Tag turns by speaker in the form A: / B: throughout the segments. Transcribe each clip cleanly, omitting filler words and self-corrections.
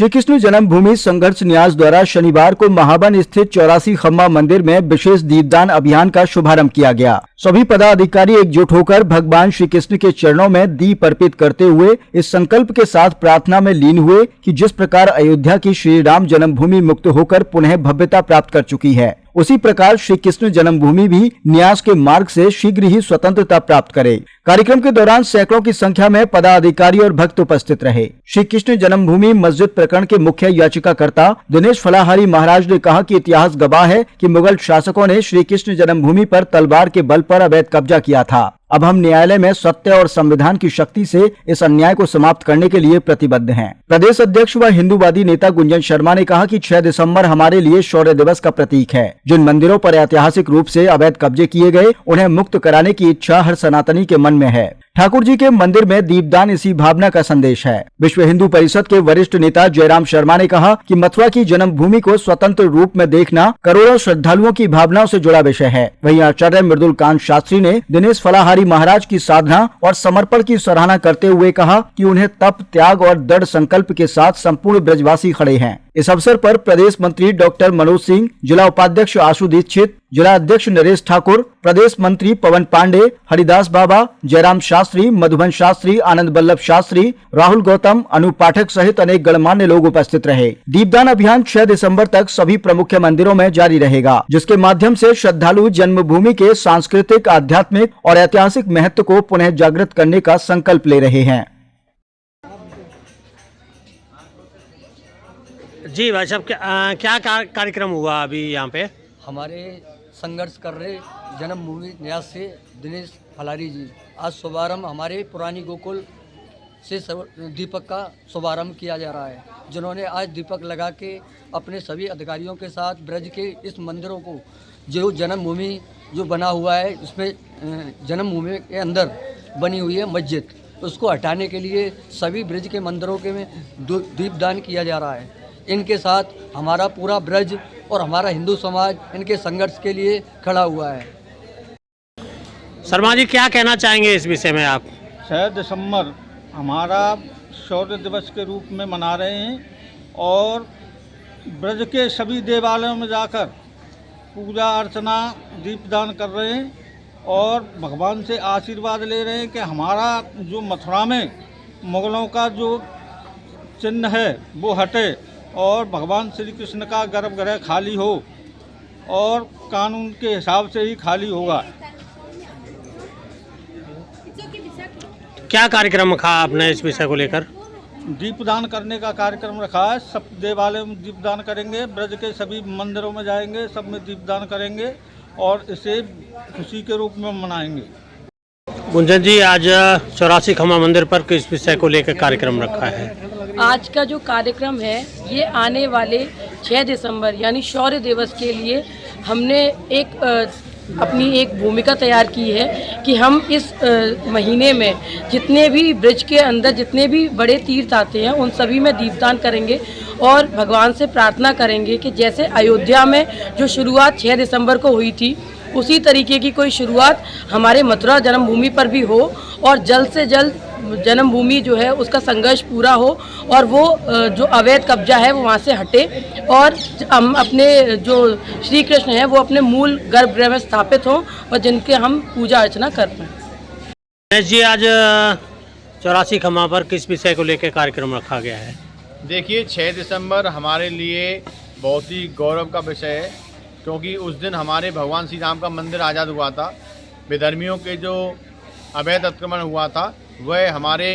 A: श्री कृष्ण जन्मभूमि संघर्ष न्यास द्वारा शनिवार को महावन स्थित 84 खम्मा मंदिर में विशेष दीपदान अभियान का शुभारंभ किया गया। सभी पदाधिकारी एकजुट होकर भगवान श्री कृष्ण के चरणों में दीप अर्पित करते हुए इस संकल्प के साथ प्रार्थना में लीन हुए कि जिस प्रकार अयोध्या की श्री राम जन्मभूमि मुक्त होकर पुनः भव्यता प्राप्त कर चुकी है, उसी प्रकार श्री कृष्ण जन्मभूमि भी न्यास के मार्ग से शीघ्र ही स्वतंत्रता प्राप्त करे। कार्यक्रम के दौरान सैकड़ों की संख्या में पदाधिकारी और भक्त उपस्थित रहे। श्री कृष्ण जन्मभूमि मस्जिद प्रकरण के मुख्य याचिकाकर्ता दिनेश फलाहारी महाराज ने कहा कि इतिहास गवाह है कि मुगल शासकों ने श्री कृष्ण जन्मभूमि पर तलवार के बल पर अवैध कब्जा किया था। अब हम न्यायालय में सत्य और संविधान की शक्ति से इस अन्याय को समाप्त करने के लिए प्रतिबद्ध हैं। प्रदेश अध्यक्ष व हिंदूवादी नेता गुंजन शर्मा ने कहा कि 6 दिसंबर हमारे लिए शौर्य दिवस का प्रतीक है। जिन मंदिरों पर ऐतिहासिक रूप से अवैध कब्जे किए गए, उन्हें मुक्त कराने की इच्छा हर सनातनी के मन में है। ठाकुर जी के मंदिर में दीपदान इसी भावना का संदेश है। विश्व हिंदू परिषद के वरिष्ठ नेता जयराम शर्मा ने कहा कि मथुरा की जन्मभूमि को स्वतंत्र रूप में देखना करोड़ों श्रद्धालुओं की भावनाओं से जुड़ा विषय है। वहीं आचार्य मृदुल कांत शास्त्री ने दिनेश फलाहारी महाराज की साधना और समर्पण की सराहना करते हुए कहा कि उन्हें तप, त्याग और दृढ़ संकल्प के साथ संपूर्ण ब्रजवासी खड़े हैं। इस अवसर पर प्रदेश मंत्री डॉक्टर मनोज सिंह, जिला उपाध्यक्ष आशु दीक्षित, जिला अध्यक्ष नरेश ठाकुर, प्रदेश मंत्री पवन पांडे, हरिदास बाबा, जयराम शास्त्री, मधुबन शास्त्री, आनंद बल्लभ शास्त्री, राहुल गौतम, अनु पाठक सहित अनेक गणमान्य लोग उपस्थित रहे। दीपदान अभियान 6 दिसंबर तक सभी प्रमुख मंदिरों में जारी रहेगा, जिसके माध्यम से श्रद्धालु जन्मभूमि के सांस्कृतिक, आध्यात्मिक और ऐतिहासिक महत्व को पुनः जागृत करने का संकल्प ले रहे हैं।
B: जी भाई साहब, क्या कार्यक्रम हुआ अभी यहाँ पे?
C: हमारे संघर्ष कर रहे जन्मभूमि न्यास से दिनेश फलाहारी जी, आज शुभारंभ हमारे पुरानी गोकुल से दीपक का शुभारंभ किया जा रहा है, जिन्होंने आज दीपक लगा के अपने सभी अधिकारियों के साथ ब्रज के इस मंदिरों को, जो जन्मभूमि जो बना हुआ है, उसमें जन्मभूमि के अंदर बनी हुई है मस्जिद, उसको हटाने के लिए सभी ब्रज के मंदिरों के में दीपदान किया जा रहा है। इनके साथ हमारा पूरा ब्रज और हमारा हिंदू समाज इनके संघर्ष के लिए खड़ा हुआ है।
B: शर्मा जी, क्या कहना चाहेंगे इस विषय में आप?
D: 6 दिसंबर हमारा शौर्य दिवस के रूप में मना रहे हैं और ब्रज के सभी देवालयों में जाकर पूजा अर्चना दीपदान कर रहे हैं और भगवान से आशीर्वाद ले रहे हैं कि हमारा जो मथुरा में मुगलों का जो चिन्ह है वो हटे और भगवान श्री कृष्ण का गर्भगृह खाली हो और कानून के हिसाब से ही खाली होगा।
B: क्या कार्यक्रम रखा आपने इस विषय को लेकर?
D: दीपदान करने का कार्यक्रम रखा है। सब देवालयों में दीपदान करेंगे, ब्रज के सभी मंदिरों में जाएंगे, सब में दीपदान करेंगे और इसे खुशी के रूप में मनाएंगे।
B: गुंजन जी, आज 84 खम्मा मंदिर पर किस विषय को लेकर कार्यक्रम रखा है?
E: आज का जो कार्यक्रम है ये आने वाले 6 दिसंबर यानी शौर्य दिवस के लिए हमने अपनी एक भूमिका तैयार की है कि हम इस महीने में जितने भी ब्रज के अंदर जितने भी बड़े तीर्थ आते हैं उन सभी में दीपदान करेंगे और भगवान से प्रार्थना करेंगे कि जैसे अयोध्या में जो शुरुआत 6 दिसंबर को हुई थी, उसी तरीके की कोई शुरुआत हमारे मथुरा जन्मभूमि पर भी हो और जल्द से जल्द जन्मभूमि जो है उसका संघर्ष पूरा हो और वो जो अवैध कब्जा है वो वहाँ से हटे और हम अपने जो श्री कृष्ण है वो अपने मूल गर्भगृह में स्थापित हों और जिनके हम पूजा अर्चना कर रहे हैं।
B: गणेश जी, आज 84 खम्मा पर किस विषय को लेकर कार्यक्रम रखा गया है?
F: देखिए, 6 दिसंबर हमारे लिए बहुत ही गौरव का विषय है, क्योंकि उस दिन हमारे भगवान श्री राम का मंदिर आज़ाद हुआ था। विधर्मियों के जो अवैध अतिक्रमण हुआ था वह हमारे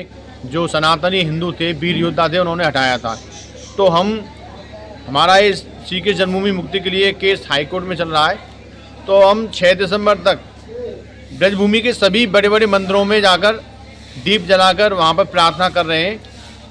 F: जो सनातनी हिंदू थे, वीर योद्धा थे, उन्होंने हटाया था। तो हमारा इस श्री कृष्ण जन्मभूमि मुक्ति के लिए केस हाईकोर्ट में चल रहा है। तो हम 6 दिसंबर तक ब्रजभूमि के सभी बड़े बड़े मंदिरों में जाकर दीप जलाकर वहाँ पर प्रार्थना कर रहे हैं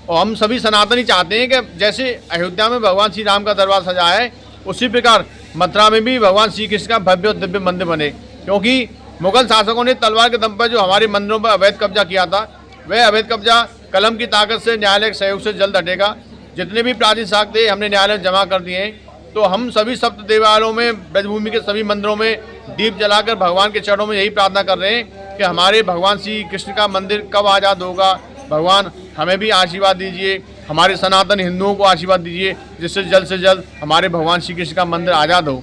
F: और हम सभी सनातनी चाहते हैं कि जैसे अयोध्या में भगवान श्री राम का दरबार सजा है, उसी प्रकार मथुरा में भी भगवान श्री कृष्ण का भव्य और दिव्य मंदिर बने। क्योंकि मुगल शासकों ने तलवार के दम पर जो हमारे मंदिरों पर अवैध कब्जा किया था, वह अवैध कब्जा कलम की ताकत से न्यायालय के सहयोग से जल्द हटेगा। जितने भी प्राचीन साक्ष्य थे हमने न्यायालय में जमा कर दिए हैं। तो हम सभी सप्त देवालयों में, ब्रजभूमि के सभी मंदिरों में दीप जलाकर भगवान के चरणों में यही प्रार्थना कर रहे हैं कि हमारे भगवान श्री कृष्ण का मंदिर कब आज़ाद होगा। भगवान हमें भी आशीर्वाद दीजिए। हमारे सनातन हिंदुओं को आशीर्वाद दीजिए, जिससे जल्द से जल्द हमारे भगवान श्री कृष्ण का मंदिर आज़ाद हो